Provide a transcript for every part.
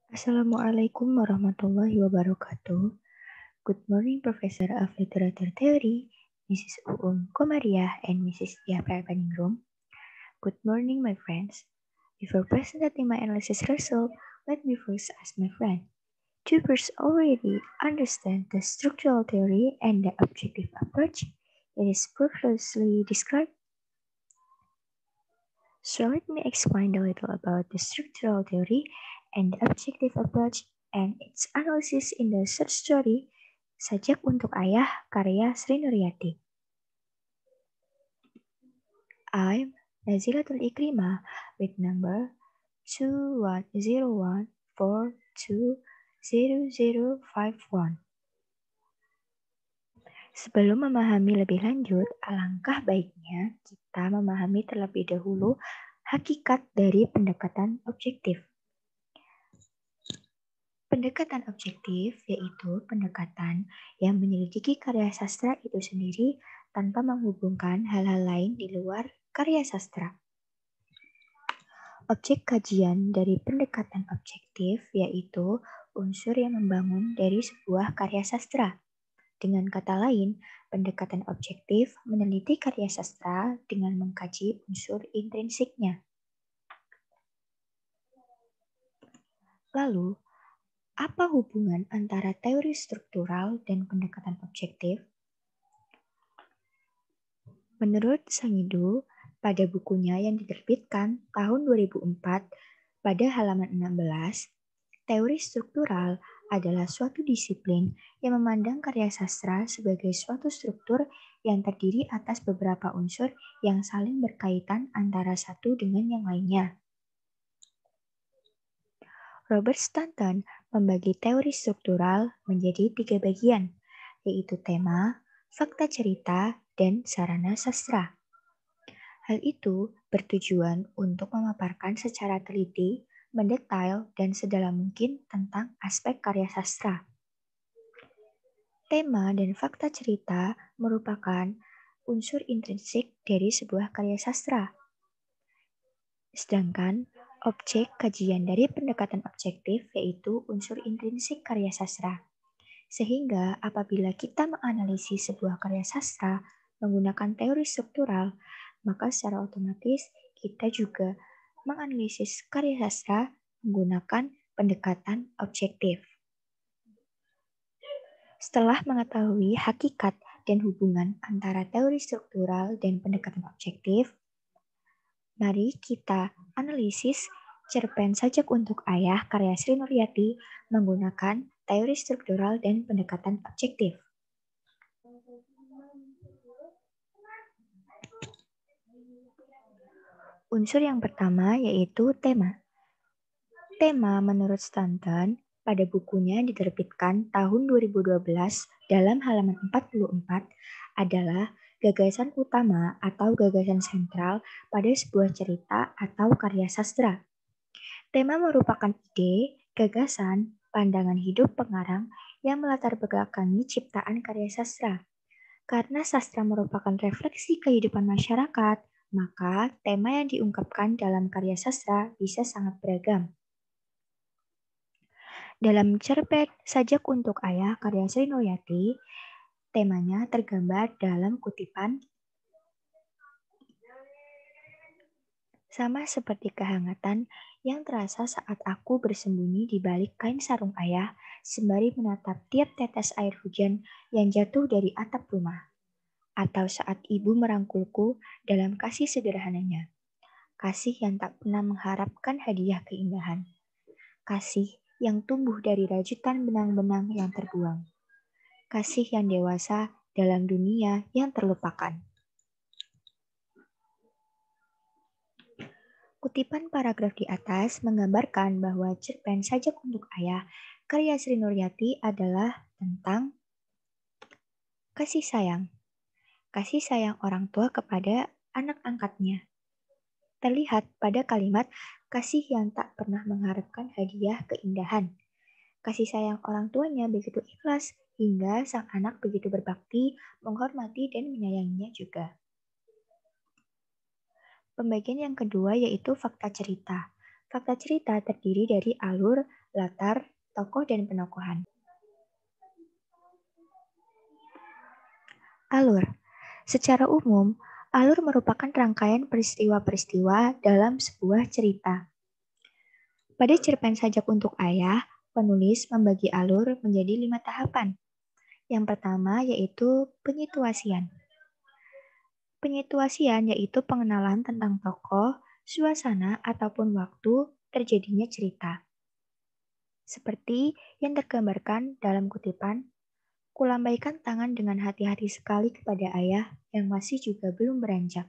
Assalamualaikum warahmatullahi wabarakatuh. Good morning, Professor of Literature Theory, Mrs. Komariah and Mrs. Yafra Paningrum. Good morning, my friends. Before presenting my analysis result, let me first ask my friend. Do you already understand the structural theory and the objective approach it is previously described? So let me explain a little about the structural theory and the objective approach and its analysis in the short story Sajak untuk Ayah karya Sri Nuryati. I'm Nazilatul Ikrimah with number 2101420051. Sebelum memahami lebih lanjut, alangkah baiknya kita memahami terlebih dahulu hakikat dari pendekatan objektif. Pendekatan objektif yaitu pendekatan yang menyelidiki karya sastra itu sendiri tanpa menghubungkan hal-hal lain di luar karya sastra. Objek kajian dari pendekatan objektif yaitu unsur yang membangun dari sebuah karya sastra. Dengan kata lain, pendekatan objektif meneliti karya sastra dengan mengkaji unsur intrinsiknya. Lalu, apa hubungan antara teori struktural dan pendekatan objektif? Menurut Sangido, pada bukunya yang diterbitkan tahun 2004, pada halaman 16, teori struktural adalah suatu disiplin yang memandang karya sastra sebagai suatu struktur yang terdiri atas beberapa unsur yang saling berkaitan antara satu dengan yang lainnya. Robert Stanton membagi teori struktural menjadi 3 bagian, yaitu tema, fakta cerita, dan sarana sastra. Hal itu bertujuan untuk memaparkan secara teliti, mendetail, dan sedalam mungkin tentang aspek karya sastra. Tema dan fakta cerita merupakan unsur intrinsik dari sebuah karya sastra. Sedangkan objek kajian dari pendekatan objektif yaitu unsur intrinsik karya sastra. Sehingga apabila kita menganalisis sebuah karya sastra menggunakan teori struktural, maka secara otomatis kita juga menganalisis karya sastra menggunakan pendekatan objektif. Setelah mengetahui hakikat dan hubungan antara teori struktural dan pendekatan objektif, mari kita analisis cerpen Sajak untuk Ayah karya Sri Nuryati menggunakan teori struktural dan pendekatan objektif. Unsur yang pertama yaitu tema. Tema menurut Stanton pada bukunya diterbitkan tahun 2012 dalam halaman 44 adalah gagasan utama atau gagasan sentral pada sebuah cerita atau karya sastra. Tema merupakan ide, gagasan, pandangan hidup pengarang yang melatar belakangi ciptaan karya sastra. Karena sastra merupakan refleksi kehidupan masyarakat, maka tema yang diungkapkan dalam karya sastra bisa sangat beragam. Dalam cerpen Sajak untuk Ayah karya Sri Nuryati, temanya tergambar dalam kutipan sama seperti kehangatan yang terasa saat aku bersembunyi di balik kain sarung ayah sembari menatap tiap tetes air hujan yang jatuh dari atap rumah. Atau saat ibu merangkulku dalam kasih sederhananya. Kasih yang tak pernah mengharapkan hadiah keindahan. Kasih yang tumbuh dari rajutan benang-benang yang terbuang. Kasih yang dewasa dalam dunia yang terlupakan. Kutipan paragraf di atas menggambarkan bahwa cerpen Sajak untuk Ayah karya Sri Nuryati adalah tentang kasih sayang. Kasih sayang orang tua kepada anak angkatnya. Terlihat pada kalimat kasih yang tak pernah mengharapkan hadiah keindahan. Kasih sayang orang tuanya begitu ikhlas hingga sang anak begitu berbakti, menghormati dan menyayanginya juga. Pembagian yang kedua yaitu fakta cerita. Fakta cerita terdiri dari alur, latar, tokoh, dan penokohan. Alur. Secara umum, alur merupakan rangkaian peristiwa-peristiwa dalam sebuah cerita. Pada cerpen Sajak untuk Ayah, penulis membagi alur menjadi 5 tahapan. Yang pertama yaitu penyituasian. Penyituasian yaitu pengenalan tentang tokoh, suasana, ataupun waktu terjadinya cerita. Seperti yang tergambarkan dalam kutipan, "Kulambaikan tangan dengan hati-hati sekali kepada ayah yang masih juga belum beranjak."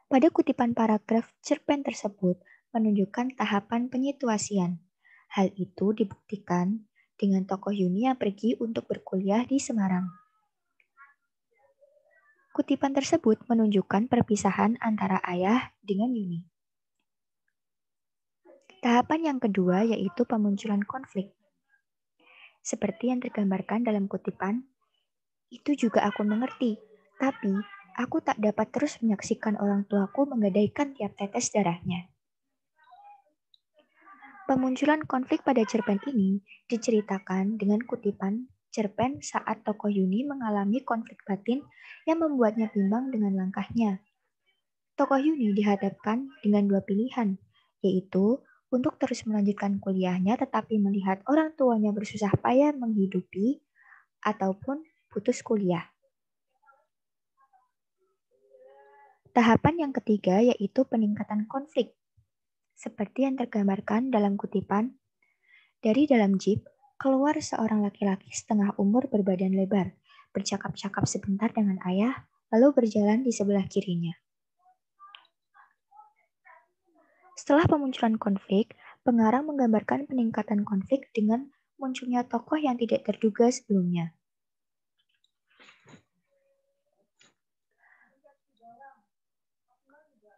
Pada kutipan paragraf cerpen tersebut menunjukkan tahapan penyituasian. Hal itu dibuktikan dengan tokoh Yuni yang pergi untuk berkuliah di Semarang. Kutipan tersebut menunjukkan perpisahan antara ayah dengan Yuni. Tahapan yang kedua yaitu pemunculan konflik. Seperti yang tergambarkan dalam kutipan, "Itu juga aku mengerti, tapi aku tak dapat terus menyaksikan orang tuaku menggadaikan tiap tetes darahnya." Pemunculan konflik pada cerpen ini diceritakan dengan kutipan cerpen saat tokoh Yuni mengalami konflik batin yang membuatnya bimbang dengan langkahnya. Tokoh Yuni dihadapkan dengan dua pilihan, yaitu untuk terus melanjutkan kuliahnya tetapi melihat orang tuanya bersusah payah menghidupi, ataupun putus kuliah. Tahapan yang ketiga yaitu peningkatan konflik. Seperti yang tergambarkan dalam kutipan, "Dari dalam jeep, keluar seorang laki-laki setengah umur berbadan lebar, bercakap-cakap sebentar dengan ayah, lalu berjalan di sebelah kirinya." Setelah pemunculan konflik, pengarang menggambarkan peningkatan konflik dengan munculnya tokoh yang tidak terduga sebelumnya.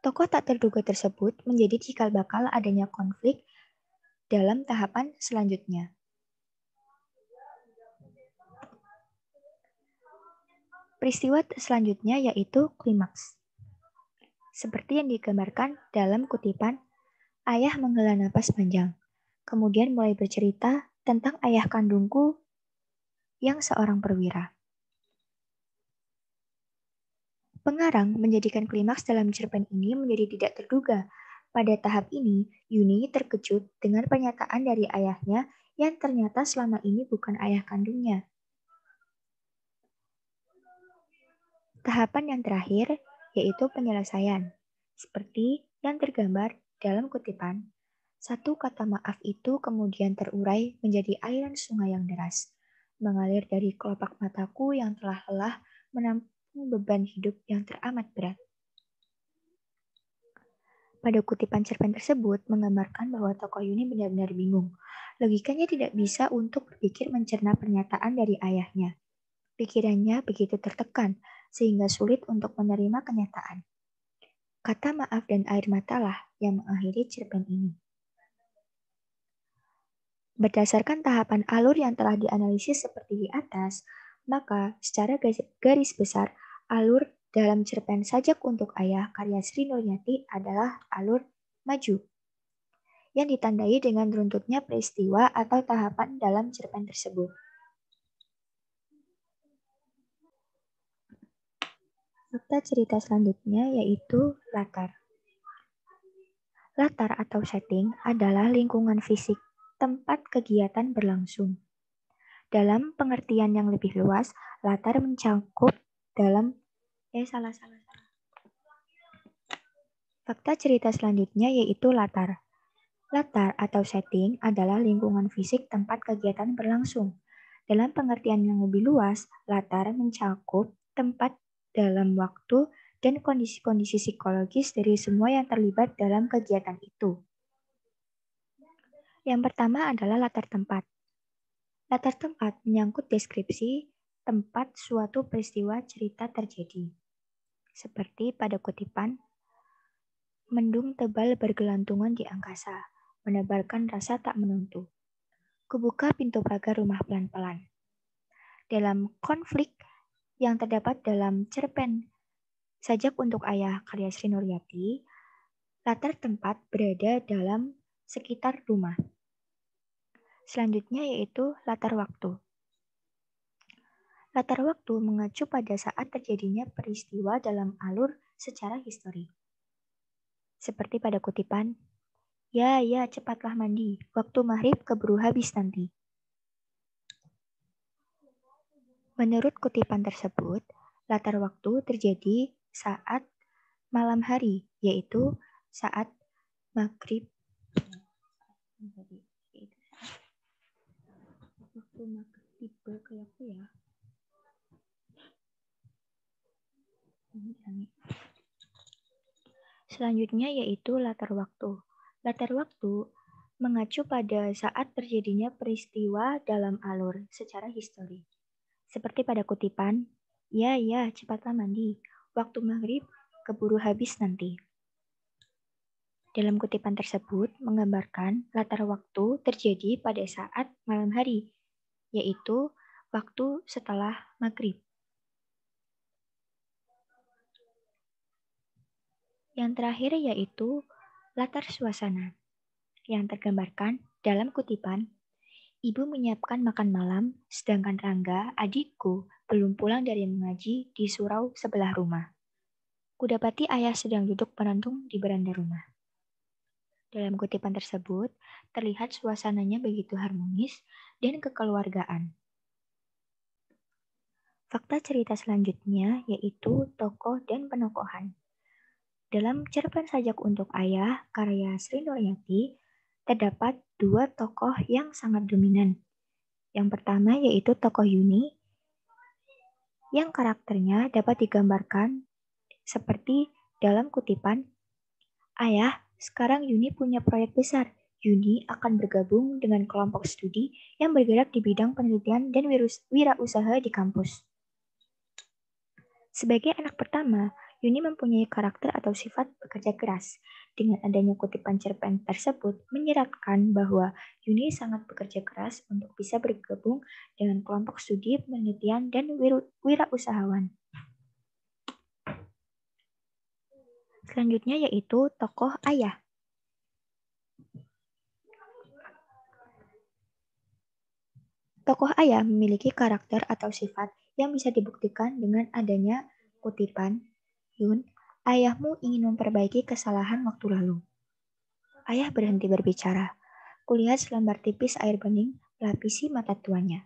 Tokoh tak terduga tersebut menjadi cikal bakal adanya konflik dalam tahapan selanjutnya. Peristiwa selanjutnya yaitu klimaks. Seperti yang digambarkan dalam kutipan, ayah menghela napas panjang, kemudian mulai bercerita tentang ayah kandungku yang seorang perwira. Pengarang menjadikan klimaks dalam cerpen ini menjadi tidak terduga. Pada tahap ini, Yuni terkejut dengan pernyataan dari ayahnya yang ternyata selama ini bukan ayah kandungnya. Tahapan yang terakhir yaitu penyelesaian, seperti yang tergambar dalam kutipan. Satu kata maaf itu kemudian terurai menjadi aliran sungai yang deras, mengalir dari kelopak mataku yang telah lelah menampung beban hidup yang teramat berat. Pada kutipan cerpen tersebut menggambarkan bahwa tokoh Yuni benar-benar bingung. Logikanya tidak bisa untuk berpikir mencerna pernyataan dari ayahnya. Pikirannya begitu tertekan, sehingga sulit untuk menerima kenyataan. Kata maaf dan air matalah yang mengakhiri cerpen ini. Berdasarkan tahapan alur yang telah dianalisis seperti di atas, maka secara garis besar, alur dalam cerpen Sajak untuk Ayah karya Sri Nuryati adalah alur maju, yang ditandai dengan runtutnya peristiwa atau tahapan dalam cerpen tersebut. Fakta cerita selanjutnya yaitu latar. Latar atau setting adalah lingkungan fisik, tempat kegiatan berlangsung. Dalam pengertian yang lebih luas, latar mencakup dalam Fakta cerita selanjutnya yaitu latar. Latar atau setting adalah lingkungan fisik tempat kegiatan berlangsung. Dalam pengertian yang lebih luas, latar mencakup tempat dalam waktu dan kondisi-kondisi psikologis dari semua yang terlibat dalam kegiatan itu. Yang pertama adalah latar tempat. Latar tempat menyangkut deskripsi tempat suatu peristiwa cerita terjadi. Seperti pada kutipan, mendung tebal bergelantungan di angkasa, menebarkan rasa tak menentu. Kubuka pintu pagar rumah pelan-pelan. Dalam konflik yang terdapat dalam cerpen Sajak untuk Ayah karya Sri Nuryati, Latar tempat berada dalam sekitar rumah. Selanjutnya yaitu latar waktu. Latar waktu mengacu pada saat terjadinya peristiwa dalam alur secara histori. Seperti pada kutipan, ya, cepatlah mandi, waktu maghrib keburu habis nanti. Menurut kutipan tersebut, latar waktu terjadi saat malam hari, yaitu saat maghrib. Waktu maghrib tiba kayak aku ya. Selanjutnya yaitu latar waktu. Latar waktu mengacu pada saat terjadinya peristiwa dalam alur secara histori. Seperti pada kutipan, ya, cepatlah mandi, waktu maghrib keburu habis nanti. Dalam kutipan tersebut menggambarkan latar waktu terjadi pada saat malam hari, yaitu waktu setelah maghrib. Yang terakhir yaitu latar suasana, yang tergambarkan dalam kutipan, ibu menyiapkan makan malam, sedangkan Rangga, adikku, belum pulang dari mengaji di surau sebelah rumah. Kudapati ayah sedang duduk menentung di beranda rumah. Dalam kutipan tersebut, terlihat suasananya begitu harmonis dan kekeluargaan. Fakta cerita selanjutnya yaitu tokoh dan penokohan. Dalam cerpen Sajak untuk Ayah, karya Sri Nuryati, terdapat dua tokoh yang sangat dominan. Yang pertama yaitu tokoh Yuni, yang karakternya dapat digambarkan seperti dalam kutipan, Ayah, sekarang Yuni punya proyek besar. Yuni akan bergabung dengan kelompok studi yang bergerak di bidang penelitian dan wirausaha di kampus. Sebagai anak pertama, Yuni mempunyai karakter atau sifat bekerja keras. Dengan adanya kutipan cerpen tersebut menyeratkan bahwa Yuni sangat bekerja keras untuk bisa bergabung dengan kelompok studi penelitian dan wirausahawan. Selanjutnya yaitu tokoh ayah. Tokoh ayah memiliki karakter atau sifat yang bisa dibuktikan dengan adanya kutipan, Yun, ayahmu ingin memperbaiki kesalahan waktu lalu. Ayah berhenti berbicara. Kulihat selembar tipis air bening melapisi mata tuanya.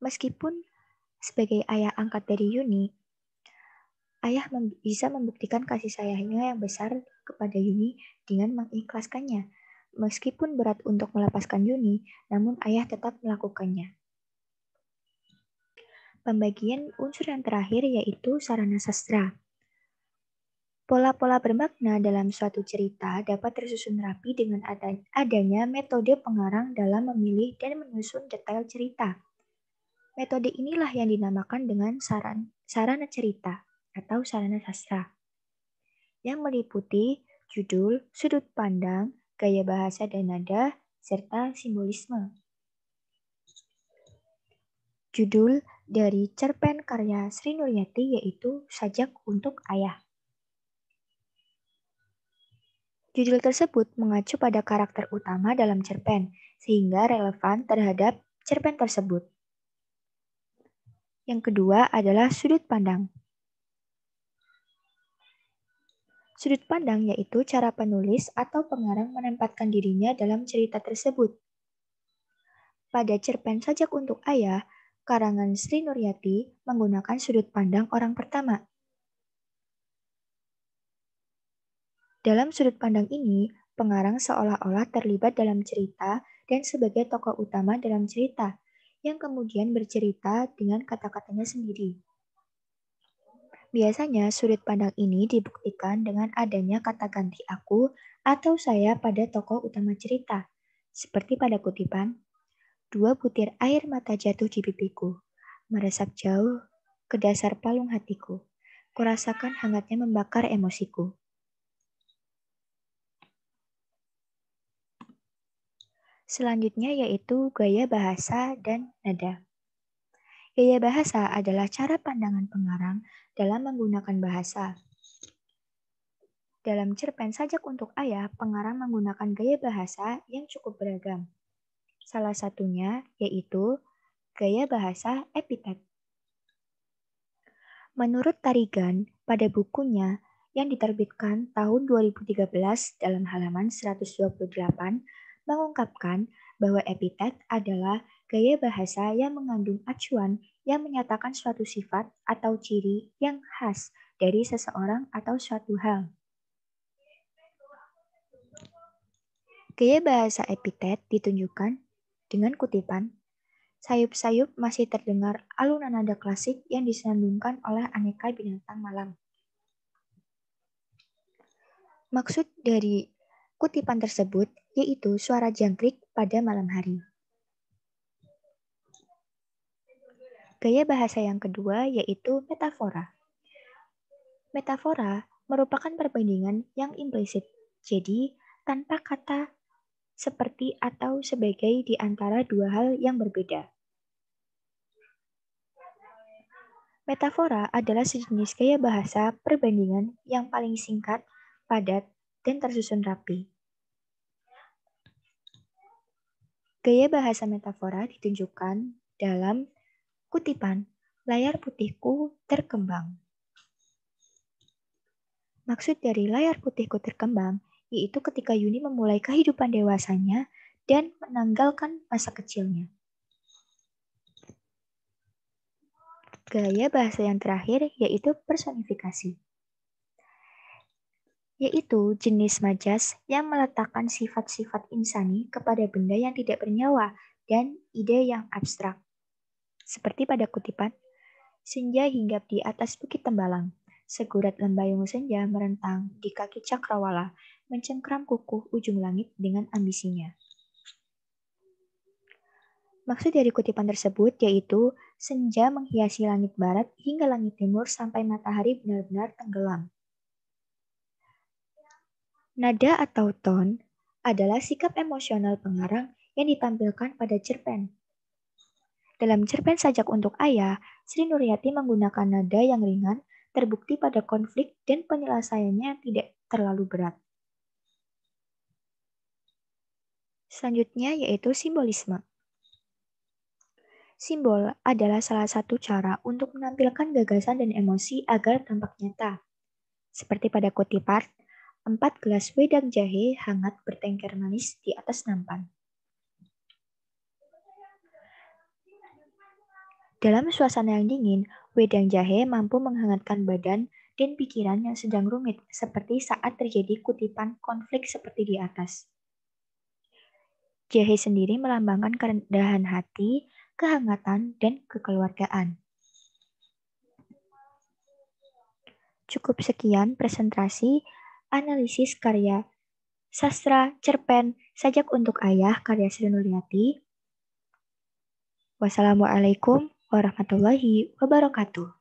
Meskipun sebagai ayah angkat dari Yuni, ayah bisa membuktikan kasih sayangnya yang besar kepada Yuni dengan mengikhlaskannya. Meskipun berat untuk melepaskan Yuni, namun ayah tetap melakukannya. Pembagian unsur yang terakhir yaitu sarana sastra. Pola-pola bermakna dalam suatu cerita dapat tersusun rapi dengan adanya metode pengarang dalam memilih dan menyusun detail cerita. Metode inilah yang dinamakan dengan sarana cerita atau sarana sastra, yang meliputi judul, sudut pandang, gaya bahasa dan nada, serta simbolisme. Judul dari cerpen karya Sri Nuryati yaitu Sajak untuk Ayah. Judul tersebut mengacu pada karakter utama dalam cerpen, sehingga relevan terhadap cerpen tersebut. Yang kedua adalah sudut pandang. Sudut pandang yaitu cara penulis atau pengarang menempatkan dirinya dalam cerita tersebut. Pada cerpen Sajak untuk Ayah, karangan Sri Nuryati menggunakan sudut pandang orang pertama. Dalam sudut pandang ini, pengarang seolah-olah terlibat dalam cerita dan sebagai tokoh utama dalam cerita, yang kemudian bercerita dengan kata-katanya sendiri. Biasanya sudut pandang ini dibuktikan dengan adanya kata ganti aku atau saya pada tokoh utama cerita, seperti pada kutipan, 2 butir air mata jatuh di pipiku, meresap jauh ke dasar palung hatiku. Kurasakan hangatnya membakar emosiku. Selanjutnya yaitu gaya bahasa dan nada. Gaya bahasa adalah cara pandangan pengarang dalam menggunakan bahasa. Dalam cerpen Sajak untuk Ayah, pengarang menggunakan gaya bahasa yang cukup beragam. Salah satunya yaitu gaya bahasa epitet. Menurut Tarigan, pada bukunya yang diterbitkan tahun 2013 dalam halaman 128, mengungkapkan bahwa epitet adalah gaya bahasa yang mengandung acuan yang menyatakan suatu sifat atau ciri yang khas dari seseorang atau suatu hal. Gaya bahasa epitet ditunjukkan dengan kutipan, sayup-sayup masih terdengar alunan nada klasik yang disandungkan oleh aneka binatang malam. Maksud dari kutipan tersebut yaitu suara jangkrik pada malam hari. Gaya bahasa yang kedua yaitu metafora. Metafora merupakan perbandingan yang implisit, jadi tanpa kata seperti atau sebagai di antara dua hal yang berbeda. Metafora adalah sejenis gaya bahasa perbandingan yang paling singkat, padat, dan tersusun rapi. Gaya bahasa metafora ditunjukkan dalam kutipan, layar putihku terkembang. Maksud dari layar putihku terkembang, yaitu ketika Yuni memulai kehidupan dewasanya dan menanggalkan masa kecilnya. Gaya bahasa yang terakhir yaitu personifikasi, yaitu jenis majas yang meletakkan sifat-sifat insani kepada benda yang tidak bernyawa dan ide yang abstrak. Seperti pada kutipan, senja hinggap di atas bukit Tembalang, segurat lembayung senja merentang di kaki cakrawala, mencengkram kukuh ujung langit dengan ambisinya. Maksud dari kutipan tersebut yaitu senja menghiasi langit barat hingga langit timur sampai matahari benar-benar tenggelam. Nada atau ton adalah sikap emosional pengarang yang ditampilkan pada cerpen. Dalam cerpen Sajak untuk Ayah, Sri Nuryati menggunakan nada yang ringan, terbukti pada konflik dan penyelesaiannya tidak terlalu berat. Selanjutnya yaitu simbolisme. Simbol adalah salah satu cara untuk menampilkan gagasan dan emosi agar tampak nyata. Seperti pada kutipan, 4 gelas wedang jahe hangat bertengkar manis di atas nampan. Dalam suasana yang dingin, wedang jahe mampu menghangatkan badan dan pikiran yang sedang rumit, seperti saat terjadi kutipan konflik seperti di atas. Jahe sendiri melambangkan kerendahan hati, kehangatan, dan kekeluargaan. Cukup sekian presentasi analisis karya sastra cerpen Sajak untuk Ayah karya Sri Nuryati. Wassalamualaikum warahmatullahi wabarakatuh.